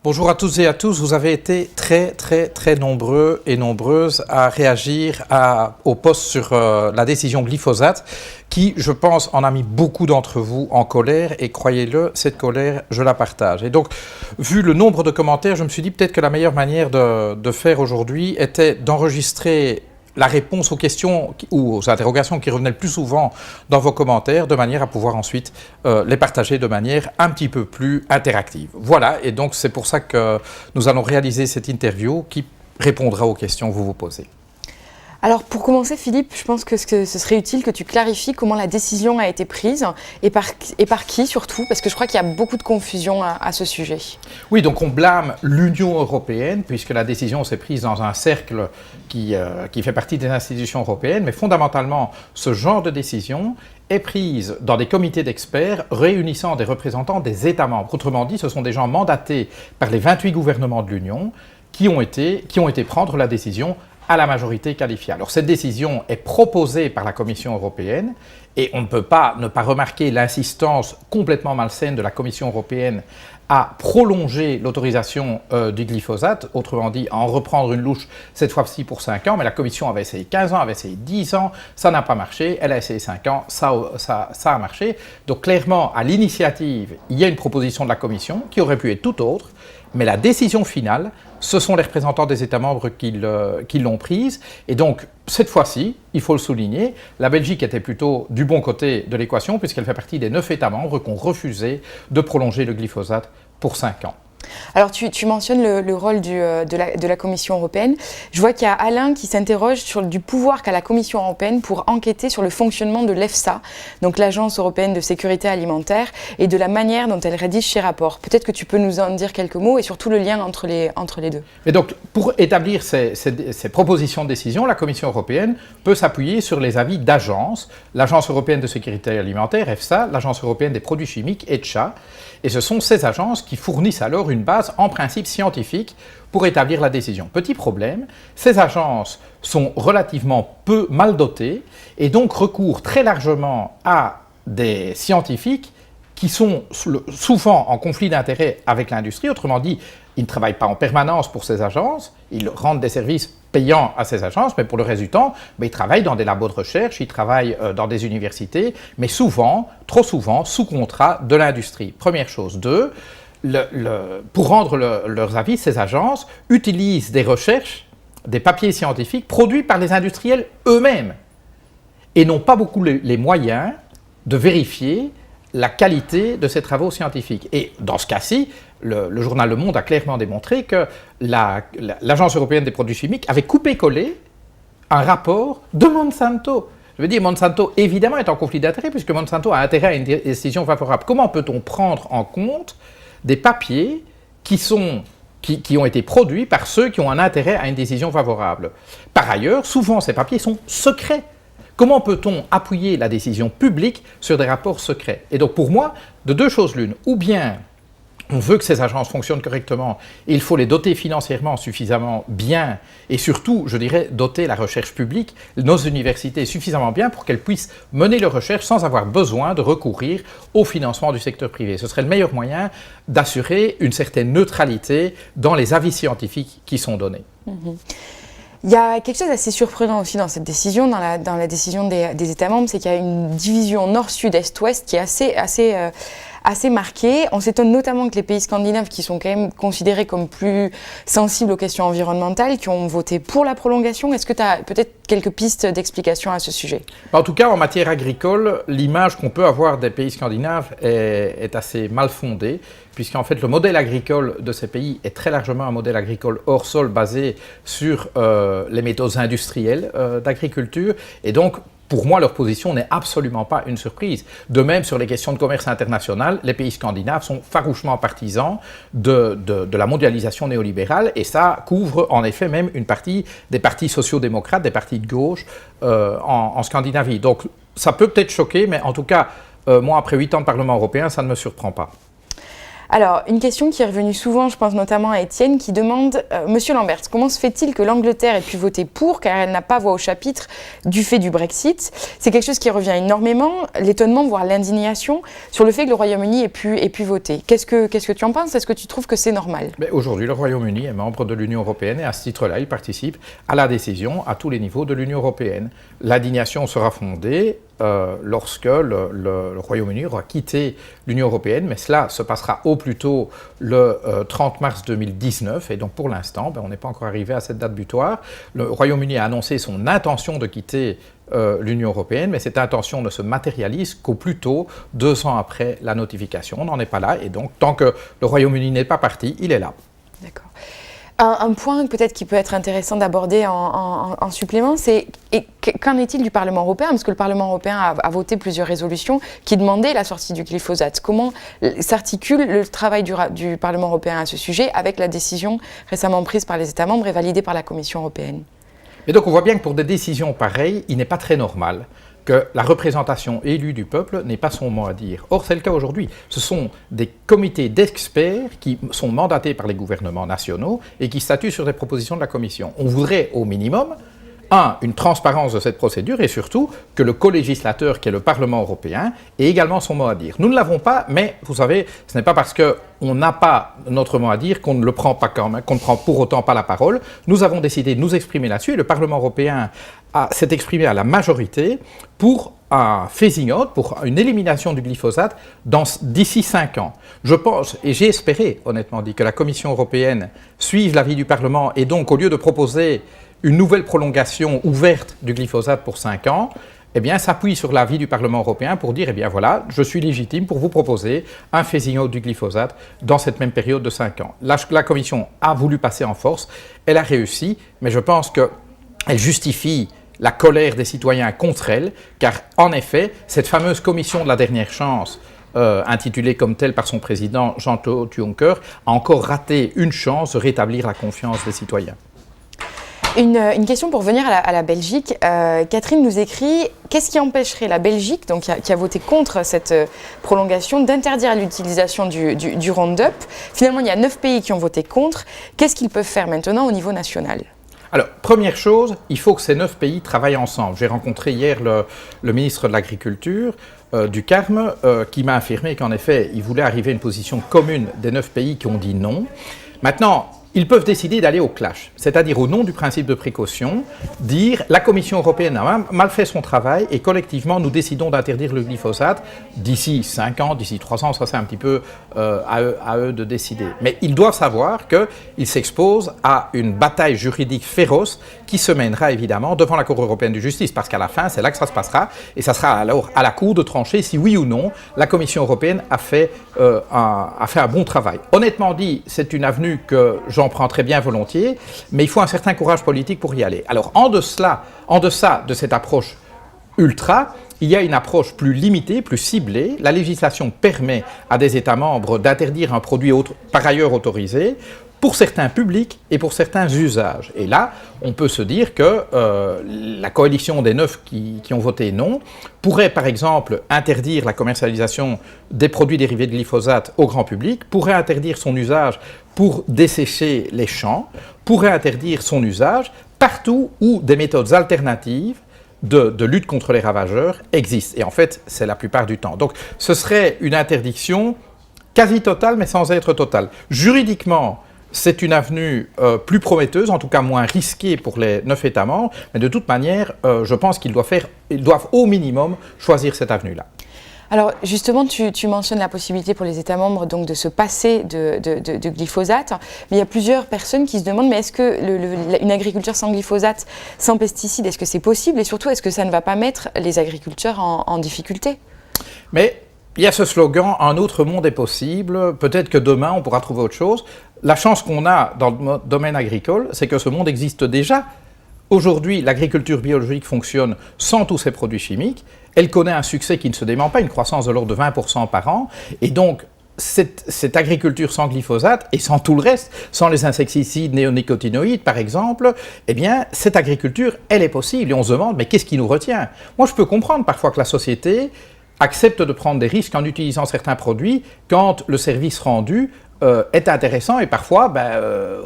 Bonjour à tous et à tous. Vous avez été très nombreux et nombreuses à réagir au post sur la décision glyphosate qui, je pense, en a mis beaucoup d'entre vous en colère et croyez-le, cette colère, je la partage. Et donc, vu le nombre de commentaires, je me suis dit peut-être que la meilleure manière de faire aujourd'hui était d'enregistrer la réponse aux questions ou aux interrogations qui revenaient le plus souvent dans vos commentaires, de manière à pouvoir ensuite les partager de manière un petit peu plus interactive. Voilà, et donc c'est pour ça que nous allons réaliser cette interview qui répondra aux questions que vous vous posez. Alors pour commencer, Philippe, je pense que ce serait utile que tu clarifies comment la décision a été prise et par qui surtout, parce que je crois qu'il y a beaucoup de confusion à ce sujet. Oui, donc on blâme l'Union européenne puisque la décision s'est prise dans un cercle qui fait partie des institutions européennes, mais fondamentalement, ce genre de décision est prise dans des comités d'experts réunissant des représentants des États membres. Autrement dit, ce sont des gens mandatés par les 28 gouvernements de l'Union qui ont été prendre la décision à la majorité qualifiée. Alors cette décision est proposée par la Commission européenne et on ne peut pas ne pas remarquer l'insistance complètement malsaine de la Commission européenne à prolonger l'autorisation du glyphosate, autrement dit à en reprendre une louche cette fois-ci pour 5 ans, mais la Commission avait essayé 15 ans, avait essayé 10 ans, ça n'a pas marché, elle a essayé 5 ans, ça a marché. Donc clairement, à l'initiative, il y a une proposition de la Commission qui aurait pu être tout autre, mais la décision finale, ce sont les représentants des États membres qui l'ont prise. Et donc, cette fois-ci, il faut le souligner, la Belgique était plutôt du bon côté de l'équation puisqu'elle fait partie des 9 États membres qui ont refusé de prolonger le glyphosate pour 5 ans. Alors tu mentionnes le rôle de la Commission européenne. Je vois qu'il y a Alain qui s'interroge sur du pouvoir qu'a la Commission européenne pour enquêter sur le fonctionnement de l'EFSA, donc l'Agence européenne de sécurité alimentaire, et de la manière dont elle rédige ses rapports. Peut-être que tu peux nous en dire quelques mots et surtout le lien entre les deux. Et donc, pour établir ces propositions de décision, la Commission européenne peut s'appuyer sur les avis d'agences, l'Agence européenne de sécurité alimentaire, EFSA, l'Agence européenne des produits chimiques, ECHA, et ce sont ces agences qui fournissent alors une base en principe scientifique pour établir la décision. Petit problème, ces agences sont relativement mal dotées et donc recourent très largement à des scientifiques qui sont souvent en conflit d'intérêts avec l'industrie. Autrement dit, ils ne travaillent pas en permanence pour ces agences, ils rendent des services payants à ces agences, mais pour le reste du temps, ils travaillent dans des labos de recherche, ils travaillent dans des universités, mais souvent, trop souvent, sous contrat de l'industrie. Première chose. Deux, pour rendre leurs avis, ces agences utilisent des recherches, des papiers scientifiques produits par les industriels eux-mêmes et n'ont pas beaucoup les moyens de vérifier la qualité de ces travaux scientifiques. Et dans ce cas-ci, le journal Le Monde a clairement démontré que l'Agence européenne des produits chimiques avait coupé-collé un rapport de Monsanto. Je veux dire, Monsanto, évidemment, est en conflit d'intérêts puisque Monsanto a intérêt à une décision favorable. Comment peut-on prendre en compte des papiers qui ont été produits par ceux qui ont un intérêt à une décision favorable? Par ailleurs, souvent, ces papiers sont secrets. Comment peut-on appuyer la décision publique sur des rapports secrets? Et donc pour moi, de deux choses l'une, ou bien on veut que ces agences fonctionnent correctement et il faut les doter financièrement suffisamment bien et surtout, je dirais, doter la recherche publique, nos universités suffisamment bien pour qu'elles puissent mener leur recherche sans avoir besoin de recourir au financement du secteur privé. Ce serait le meilleur moyen d'assurer une certaine neutralité dans les avis scientifiques qui sont donnés. Il y a quelque chose d'assez surprenant aussi dans cette décision, dans la décision des États membres, c'est qu'il y a une division nord-sud, est-ouest qui est assez marquée. On s'étonne notamment que les pays scandinaves, qui sont quand même considérés comme plus sensibles aux questions environnementales, qui ont voté pour la prolongation. Est-ce que tu as peut-être quelques pistes d'explication à ce sujet? En tout cas, en matière agricole, l'image qu'on peut avoir des pays scandinaves est assez mal fondée, puisqu'en fait, le modèle agricole de ces pays est très largement un modèle agricole hors sol basé sur les méthodes industrielles d'agriculture. Et donc, pour moi, leur position n'est absolument pas une surprise. De même, sur les questions de commerce international, les pays scandinaves sont farouchement partisans de la mondialisation néolibérale et ça couvre en effet même une partie des partis sociaux-démocrates, des partis de gauche en Scandinavie. Donc ça peut peut-être choquer, mais en tout cas, moi, après 8 ans de Parlement européen, ça ne me surprend pas. Alors, une question qui est revenue souvent, je pense notamment à Étienne, qui demande Monsieur Lambert, comment se fait-il que l'Angleterre ait pu voter pour, car elle n'a pas voix au chapitre du fait du Brexit? C'est quelque chose qui revient énormément, l'étonnement, voire l'indignation, sur le fait que le Royaume-Uni ait pu voter. Qu'est-ce que tu en penses? Est-ce que tu trouves que c'est normal? Mais aujourd'hui, le Royaume-Uni est membre de l'Union européenne et à ce titre-là, il participe à la décision à tous les niveaux de l'Union européenne. L'indignation sera fondée lorsque le Royaume-Uni aura quitté l'Union européenne, mais cela se passera au plus tôt le 30 mars 2019, et donc pour l'instant, on n'est pas encore arrivé à cette date butoir. Le Royaume-Uni a annoncé son intention de quitter l'Union européenne, mais cette intention ne se matérialise qu'au plus tôt 2 ans après la notification. On n'en est pas là, et donc tant que le Royaume-Uni n'est pas parti, il est là. D'accord. Un point peut-être qui peut être intéressant d'aborder en supplément, c'est qu'en est-il du Parlement européen? Parce que le Parlement européen a voté plusieurs résolutions qui demandaient la sortie du glyphosate. Comment s'articule le travail du Parlement européen à ce sujet avec la décision récemment prise par les États membres et validée par la Commission européenne? Et donc on voit bien que pour des décisions pareilles, il n'est pas très normal que la représentation élue du peuple n'ait pas son mot à dire. Or, c'est le cas aujourd'hui. Ce sont des comités d'experts qui sont mandatés par les gouvernements nationaux et qui statuent sur des propositions de la Commission. On voudrait au minimum, une transparence de cette procédure et surtout que le co-législateur, qui est le Parlement européen, ait également son mot à dire. Nous ne l'avons pas, mais vous savez, ce n'est pas parce qu'on n'a pas notre mot à dire qu'on ne le prend pas quand même, qu'on ne prend pour autant pas la parole. Nous avons décidé de nous exprimer là-dessus et le Parlement européen s'est exprimé à la majorité pour un phasing out, pour une élimination du glyphosate d'ici 5 ans. Je pense, et j'ai espéré, honnêtement dit, que la Commission européenne suive l'avis du Parlement et donc, au lieu de proposer une nouvelle prolongation ouverte du glyphosate pour 5 ans, eh bien, s'appuie sur l'avis du Parlement européen pour dire, eh bien voilà, je suis légitime pour vous proposer un phasing out du glyphosate dans cette même période de 5 ans. La Commission a voulu passer en force, elle a réussi, mais je pense qu'elle justifie la colère des citoyens contre elle, car en effet, cette fameuse commission de la dernière chance, intitulée comme telle par son président Jean-Claude Juncker, a encore raté une chance de rétablir la confiance des citoyens. Une question pour revenir à la Belgique. Catherine nous écrit « Qu'est-ce qui empêcherait la Belgique, donc qui a voté contre cette prolongation, d'interdire l'utilisation du Roundup ?» Finalement, il y a 9 pays qui ont voté contre. Qu'est-ce qu'ils peuvent faire maintenant au niveau national ? Alors, première chose, il faut que ces 9 pays travaillent ensemble. J'ai rencontré hier le ministre de l'Agriculture du Carme qui m'a affirmé qu'en effet, il voulait arriver à une position commune des 9 pays qui ont dit non. Maintenant, ils peuvent décider d'aller au clash, c'est-à-dire au nom du principe de précaution, dire la Commission européenne a mal fait son travail et collectivement nous décidons d'interdire le glyphosate d'ici 5 ans, d'ici 3 ans, ça c'est un petit peu à eux de décider. Mais ils doivent savoir qu'ils s'exposent à une bataille juridique féroce qui se mènera évidemment devant la Cour européenne de justice, parce qu'à la fin c'est là que ça se passera et ça sera alors à la Cour de trancher si oui ou non la Commission européenne a fait un bon travail. Honnêtement dit, c'est une avenue que j'en prends très bien volontiers, mais il faut un certain courage politique pour y aller. Alors en deçà de cette approche ultra, il y a une approche plus limitée, plus ciblée. La législation permet à des États membres d'interdire un produit par ailleurs autorisé pour certains publics et pour certains usages. Et là, on peut se dire que la coalition des 9 qui ont voté non pourrait par exemple interdire la commercialisation des produits dérivés de glyphosate au grand public, pourrait interdire son usage pour dessécher les champs, pourrait interdire son usage partout où des méthodes alternatives de lutte contre les ravageurs existent. Et en fait, c'est la plupart du temps. Donc, ce serait une interdiction quasi totale, mais sans être totale. Juridiquement, c'est une avenue plus prometteuse, en tout cas moins risquée pour les 9 États membres, mais de toute manière, je pense qu'ils doivent au minimum choisir cette avenue-là. Alors justement, tu mentionnes la possibilité pour les États membres donc, de se passer de glyphosate, mais il y a plusieurs personnes qui se demandent mais est-ce que une agriculture sans glyphosate, sans pesticides, est-ce que c'est possible et surtout est-ce que ça ne va pas mettre les agriculteurs en difficulté? Mais il y a ce slogan « Un autre monde est possible », peut-être que demain on pourra trouver autre chose. La chance qu'on a dans le domaine agricole, c'est que ce monde existe déjà. Aujourd'hui, l'agriculture biologique fonctionne sans tous ces produits chimiques. Elle connaît un succès qui ne se dément pas, une croissance de l'ordre de 20% par an. Et donc, cette agriculture sans glyphosate et sans tout le reste, sans les insecticides néonicotinoïdes par exemple, eh bien, cette agriculture, elle est possible. Et on se demande, mais qu'est-ce qui nous retient? Moi, je peux comprendre parfois que la société acceptent de prendre des risques en utilisant certains produits quand le service rendu est intéressant et parfois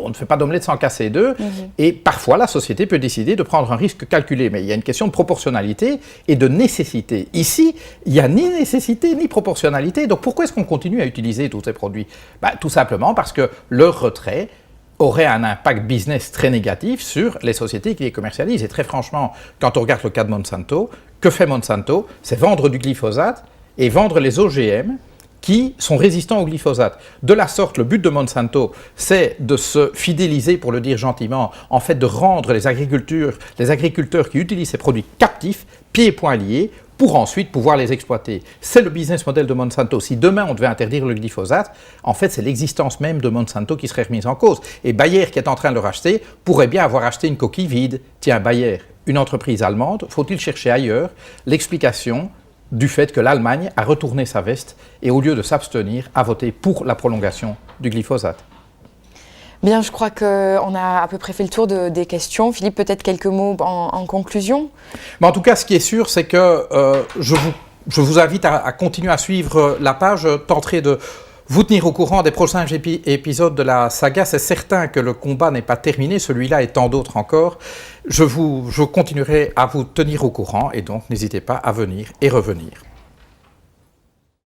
on ne fait pas d'omelette sans casser d'œufs et parfois la société peut décider de prendre un risque calculé, mais il y a une question de proportionnalité et de nécessité. Ici, il n'y a ni nécessité ni proportionnalité, donc pourquoi est-ce qu'on continue à utiliser tous ces produits? Tout simplement parce que leur retrait aurait un impact business très négatif sur les sociétés qui les commercialisent. Et très franchement, quand on regarde le cas de Monsanto, que fait Monsanto? C'est vendre du glyphosate et vendre les OGM qui sont résistants au glyphosate. De la sorte, le but de Monsanto, c'est de se fidéliser, pour le dire gentiment, en fait de rendre les agriculteurs qui utilisent ces produits captifs, pieds et poings liés, pour ensuite pouvoir les exploiter. C'est le business model de Monsanto. Si demain on devait interdire le glyphosate, en fait c'est l'existence même de Monsanto qui serait remise en cause. Et Bayer, qui est en train de le racheter, pourrait bien avoir acheté une coquille vide. Tiens, Bayer, une entreprise allemande, faut-il chercher ailleurs l'explication du fait que l'Allemagne a retourné sa veste et au lieu de s'abstenir, a voté pour la prolongation du glyphosate. Bien, je crois qu'on a à peu près fait le tour des questions. Philippe, peut-être quelques mots en conclusion? Mais en tout cas, ce qui est sûr, c'est que je vous invite à continuer à suivre la page. Je tenterai de vous tenir au courant des prochains épisodes de la saga. C'est certain que le combat n'est pas terminé, celui-là et tant d'autres encore. Je continuerai à vous tenir au courant et donc n'hésitez pas à venir et revenir.